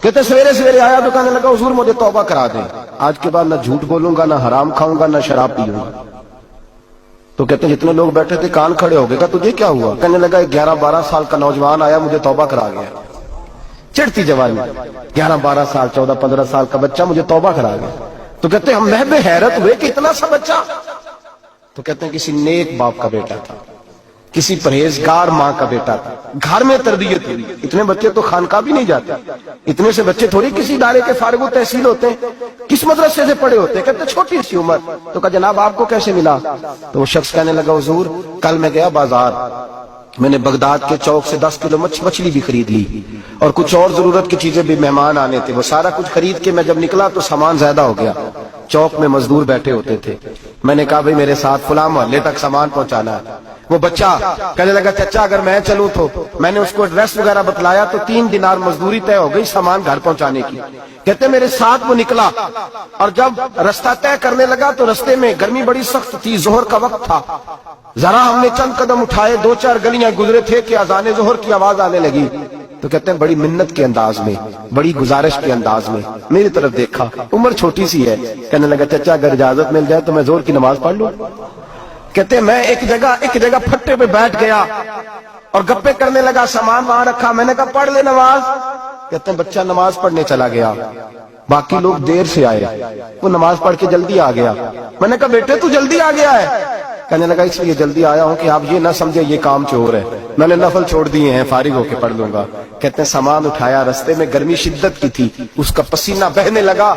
کہتے سویرے سویرے آیا تو کہنے لگا حضور مجھے توبہ کرا دیں، آج کے بعد نہ جھوٹ بولوں گا، نہ حرام کھاؤں گا، نہ شراب پیوں گا۔ تو کہتے ہیں جتنے لوگ بیٹھے تھے کان کھڑے ہو گئے، کہا تجھے کیا ہوا؟ کہنے لگا 11-12 سال کا نوجوان آیا مجھے توبہ کرا گیا، چڑھتی جوانی، 11-12 سال 14-15 سال کا بچہ مجھے توبہ کرا گیا۔ تو کہتے ہیں ہم محب حیرت ہوئے کہ اتنا سا بچہ؟ تو کہتے ہیں کسی نیک باپ کا بیٹا تھا، کسی پرہیزگار ماں کا بیٹا تھا، گھر میں تربیت ہوئی۔ اتنے بچے تو خانقاہ بھی نہیں جاتے، اتنے سے بچے تھوڑی کسی ادارے کے فارغ التحصیل ہوتے ہیں، کس مدرسے سے پڑھے ہوتے ہیں؟ کہتے ہیں چھوٹی سی عمر۔ تو کہا جناب آپ کو کیسے ملا؟ تو وہ شخص کہنے لگا حضور کل میں گیا بازار، میں نے بغداد کے چوک سے 10 کلو مچھلی بھی خرید لی اور کچھ اور ضرورت کی چیزیں بھی، مہمان آنے تھے، وہ سارا کچھ خرید کے میں جب نکلا تو سامان زیادہ ہو گیا۔ چوک میں مزدور بیٹھے ہوتے تھے، میں نے کہا بھئی میرے ساتھ فلاں محلے تک سامان پہنچانا ہے۔ وہ بچہ کہنے لگا چچا اگر میں چلوں تو، میں نے اس کو ایڈریس وغیرہ بتلایا تو 3 دینار مزدوری طے ہو گئی سامان گھر پہنچانے کی۔ کہتے میرے ساتھ وہ نکلا اور جب رستہ طے کرنے لگا تو رستے میں گرمی بڑی سخت تھی، ظہر کا وقت تھا، ذرا ہم نے چند قدم اٹھائے، 2-4 گلیاں گزرے تھے کہ اذان ظہر کی آواز آنے لگی۔ تو کہتے ہیں بڑی منت کے انداز میں، بڑی گزارش کے انداز میں میری طرف دیکھا، عمر چھوٹی سی ہے، کہنے لگا چچا اگر اجازت مل جائے تو میں ظہر کی نماز پڑھ لوں۔ کہتے ہیں میں ایک جگہ پھٹے پہ بیٹھ گیا اور گپے کرنے لگا، سامان وہاں رکھا، میں نے کہا پڑھ لے نماز۔ کہتے ہیں بچہ نماز پڑھنے چلا گیا، باقی لوگ دیر سے آئے، وہ نماز پڑھ کے جلدی آ گیا۔ میں نے کہا بیٹے تو جلدی آ گیا ہے؟ کہنے لگا اس لیے جلدی آیا ہوں کہ آپ یہ نہ سمجھے یہ کام چور ہے، میں نے نفل چھوڑ دیے ہیں، فارغ ہو کے پڑھ لوں گا۔ کہتے ہیں سامان اٹھایا، رستے میں گرمی شدت کی تھی، اس کا پسینہ بہنے لگا،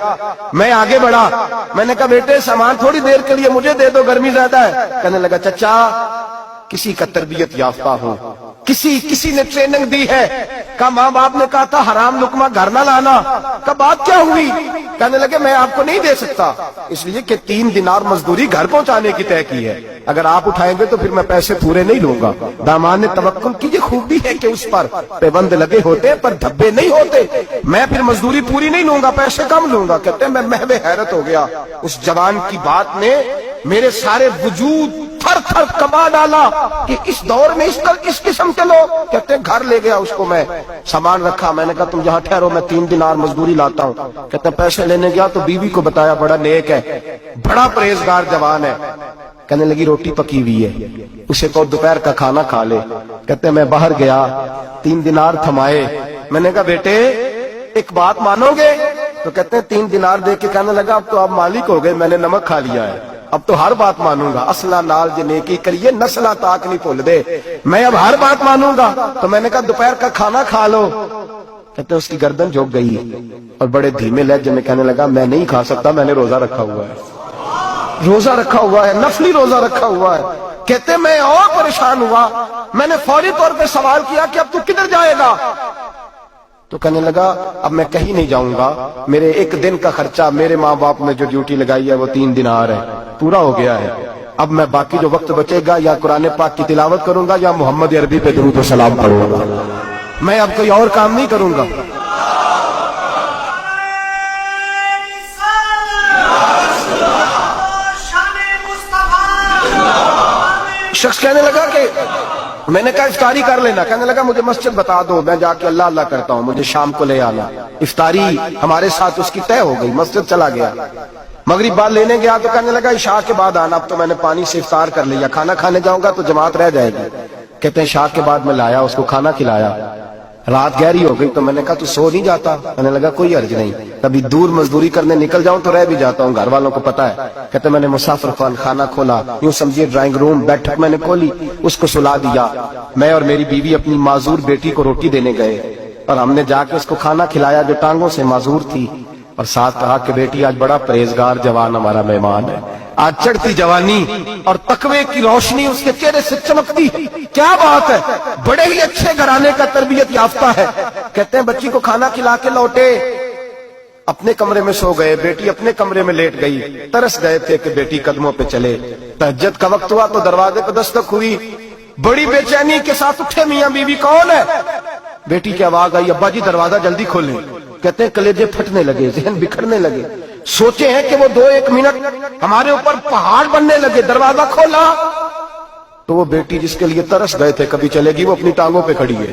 میں آگے بڑھا، میں نے کہا بیٹے سامان تھوڑی دیر کے لیے مجھے دے دو، گرمی زیادہ ہے۔ کہنے لگا چچا کسی کا تربیت یافتہ ہوں، کسی نے ٹریننگ دی ہے، کہا ماں باپ نے کہا تھا حرام لقمہ گھر نہ لانا، کہا بات کیا ہوئی؟ کہنے لگے میں آپ کو نہیں دے سکتا، اس لیے کہ 3 دینار مزدوری گھر پہنچانے کی طے کی ہے، اگر آپ اٹھائیں گے تو پھر میں پیسے پورے نہیں لوں گا۔ دامان نے توکل کی یہ خوبی ہے کہ اس پر پیبند لگے ہوتے پر دھبے نہیں ہوتے، میں پھر مزدوری پوری نہیں لوں گا، پیسے کم لوں گا۔ کہتے ہیں میں محو حیرت ہو گیا، اس جوان کی بات نے میرے سارے وجود تھر تھر کبا ڈالا کہ اس دور میں اس قسم کے لوگ۔ کہتے ہیں گھر لے گیا اس کو، میں سامان رکھا، میں نے کہا تم جہاں ٹھہرو میں 3 دینار مزدوری لاتا ہوں۔ کہتے ہیں پیسے لینے گیا تو بیوی کو بتایا بڑا نیک ہے، بڑا پرہیزگار جوان ہے، کہنے لگی روٹی پکی ہوئی ہے، اسے تو دوپہر کا کھانا کھا لے۔ کہتے ہیں میں باہر گیا، 3 دینار تھمائے، میں نے کہا بیٹے ایک بات مانو گے؟ تو کہتے ہیں 3 دینار دے کے کہنے لگا اب تو آپ مالک ہو گئے، میں نے نمک کھا لیا ہے، اب تو ہر بات مانوں گا، اصلہ نال جے نیکی کریے نسلہ تاک نہیں بھول دے، میں اب ہر بات مانوں گا۔ تو میں نے کہا دوپہر کا کھانا کھا لو۔ کہتے ہیں اس کی گردن جھک گئی اور بڑے دھیمے لہجے میں کہنے لگا میں نہیں کھا سکتا، میں نے روزہ رکھا ہوا ہے، روزہ رکھا ہوا ہے، نفلی روزہ رکھا ہوا ہے۔ کہتے ہیں میں اور پریشان ہوا، میں نے فوری طور پہ سوال کیا کہ اب تو کدھر جائے گا؟ تو کہنے لگا اب میں کہیں نہیں جاؤں گا، میرے 1 دن کا خرچہ میرے ماں باپ نے جو ڈیوٹی لگائی ہے وہ 3 دینار ہے، پورا ہو گیا ہے، اب میں باقی جو وقت بچے گا یا قرآن پاک کی تلاوت کروں گا یا محمد عربی پہ درود و سلام پڑھوں گا، میں اب کوئی اور کام نہیں کروں گا۔ شخص کہنے لگا کہ میں نے کہا افطاری کر لینا، کہنے لگا مجھے مسجد بتا دو، میں جا کے اللہ اللہ کرتا ہوں، مجھے شام کو لے آنا۔ افطاری ہمارے ساتھ اس کی طے ہو گئی، مسجد چلا گیا، مغرب بعد لینے گیا تو کہنے لگا عشاء کے بعد آنا، اب تو میں نے پانی سے افطار کر لیا، کھانا کھانے جاؤں گا تو جماعت رہ جائے گی۔ کہتے ہیں عشاء کے بعد میں لایا، اس کو کھانا کھلایا، رات گہری ہو گئی تو میں نے کہا تو سو نہیں جاتا؟ کہنے لگا کوئی حرج نہیں، کبھی دور مزدوری کرنے نکل جاؤں تو رہ بھی جاتا ہوں، گھر والوں کو پتا ہے۔ کہتے میں نے مسافر خانہ کھولا، یوں سمجھیے ڈرائنگ روم بیٹھک میں نے کھولی، اس کو سلا دیا، میں اور میری بیوی اپنی معذور بیٹی کو روٹی دینے گئے اور ہم نے جا کے اس کو کھانا کھلایا جو ٹانگوں سے معذور تھی، اور ساتھ کہا کہ بیٹی آج بڑا پرہیزگار جوان ہمارا مہمان ہے، آج چڑھتی جوانی اور تقوی کی روشنی اس کے چہرے سے چمکتی، کیا بات ہے، بڑے ہی اچھے گھرانے کا تربیت یافتہ ہے۔ کہتے ہیں بچی کو کھانا کھلا کے لوٹے، اپنے کمرے میں سو گئے، بیٹی اپنے کمرے میں لیٹ گئی، ترس گئے تھے کہ بیٹی قدموں پہ چلے۔ تہجد کا وقت ہوا تو دروازے پہ دستک ہوئی، بڑی بے چینی کے ساتھ اٹھے میاں بیوی، کون ہے؟ بیٹی کی آواز آئی ابا جی دروازہ جلدی کھولیں۔ کہتے ہیں کلیجے پھٹنے لگے، ذہن بکھرنے لگے، سوچے ہیں کہ وہ 2-1 منٹ ہمارے اوپر پہاڑ بننے لگے، دروازہ کھولا تو وہ بیٹی جس کے لیے ترس گئے تھے کبھی چلے گی، وہ اپنی ٹانگوں پہ کھڑی ہے،